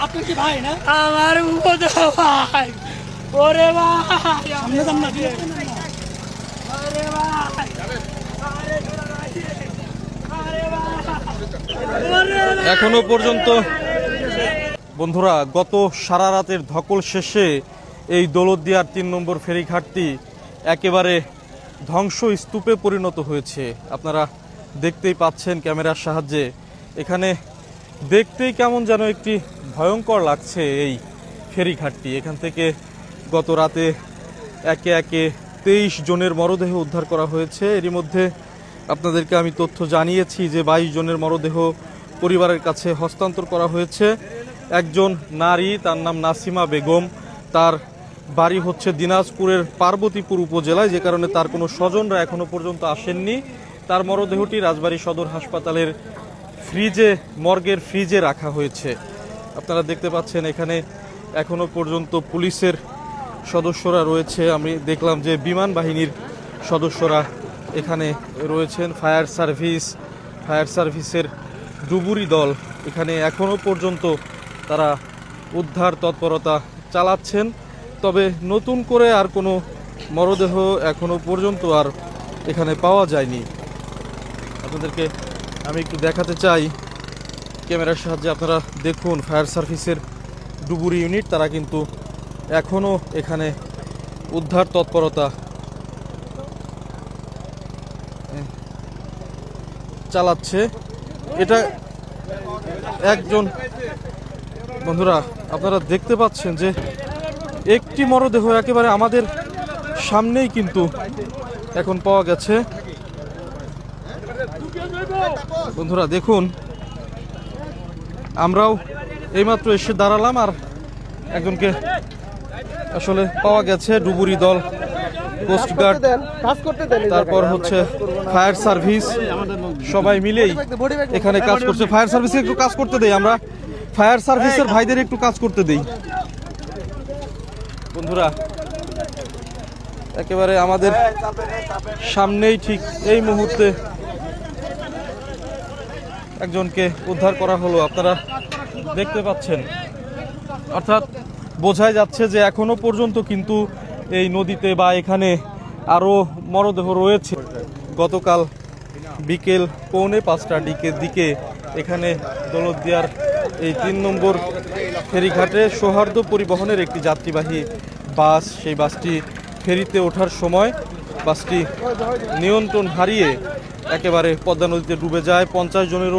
আপনার কি ভাই না? আমার ভাই, ওরে ভাই, সামনে যান না, ওরে ভাই, এখনো পর্যন্ত বন্ধুরা গত সারা রাতের ধকল শেষে এই দৌলতদিয়ার ৩ নম্বর ফেরিঘাটটি একেবারে ধ্বংসস্তূপে পরিণত হয়েছে। আপনারা দেখতেই পাচ্ছেন ক্যামেরার সাহায্যে। এখানে দেখতেই কেমন যেন একটি ভয়ঙ্কর লাগছে এই ফেরিঘাটটি। এখান থেকে গত রাতে একে একে ২৩ জনের মরদেহ উদ্ধার করা হয়েছে। এরই মধ্যে আপনাদেরকে আমি তথ্য জানিয়েছি যে ২২ জনের মরদেহ পরিবারের কাছে হস্তান্তর করা হয়েছে। একজন নারী, তার নাম নাসিমা বেগম, তার বাড়ি হচ্ছে দিনাজপুরের পার্বতীপুর উপজেলায়, যে কারণে তার কোনো স্বজনরা এখনো পর্যন্ত আসেননি। তার মরদেহটি রাজবাড়ী সদর হাসপাতালের মর্গের ফ্রিজে রাখা হয়েছে। আপনারা দেখতে পাচ্ছেন এখানে এখনো পর্যন্ত পুলিশের সদস্যরা রয়েছে। আমি দেখলাম যে বিমান বাহিনীর সদস্যরা এখানে রয়েছেন। ফায়ার সার্ভিসের ডুবুরি দল এখানে এখনো পর্যন্ত তারা উদ্ধার তৎপরতা চালাচ্ছেন। তবে নতুন করে আর কোনো মরদেহ এখনো পর্যন্ত আর এখানে পাওয়া যায়নি। আপনাদেরকে আমি একটু দেখাতে চাই ক্যামেরার সাহায্যে। আপনারা দেখুন ফায়ার সার্ভিসের ডুবুরি ইউনিট তারা কিন্তু এখনও এখানে উদ্ধার তৎপরতা চালাচ্ছে। এটা একজন, বন্ধুরা আপনারা দেখতে পাচ্ছেন যে একটি মরদেহ একেবারে আমাদের সামনেই কিন্তু এখন পাওয়া গেছে। বন্ধুরা দেখুন, আমরাও এইমাত্র এসে দাঁড়ালাম আর একজনকে আসলে পাওয়া গেছে। ডুবুরি দল, কোস্টগার্ড, তারপর হচ্ছে ফায়ার সার্ভিস সবাই মিলেই এখানে কাজ করছে। ফায়ার সার্ভিসে একটু কাজ করতে দেই, আমরা ফায়ার সার্ভিসের ভাইদের একটু কাজ করতে দেই। বন্ধুরা একেবারে আমাদের সামনেই ঠিক এই মুহূর্তে একজনকে উদ্ধার করা হলো, আপনারা দেখতে পাচ্ছেন। অর্থাৎ বোঝাই যাচ্ছে যে এখনো পর্যন্ত কিন্তু এই নদীতে বা এখানে আরও মরদেহ রয়েছে। গতকাল বিকেল 4:45টার দিকে এখানে দৌলতদিয়ার এই ৩ নম্বর ফেরিঘাটে সৌহার্দ্য পরিবহনের একটি যাত্রীবাহী বাস, সেই বাসটি ফেরিতে ওঠার সময় বাসটি নিয়ন্ত্রণ হারিয়ে একেবারে পদ্মা নদীতে ডুবে যায়। 50 জনেরও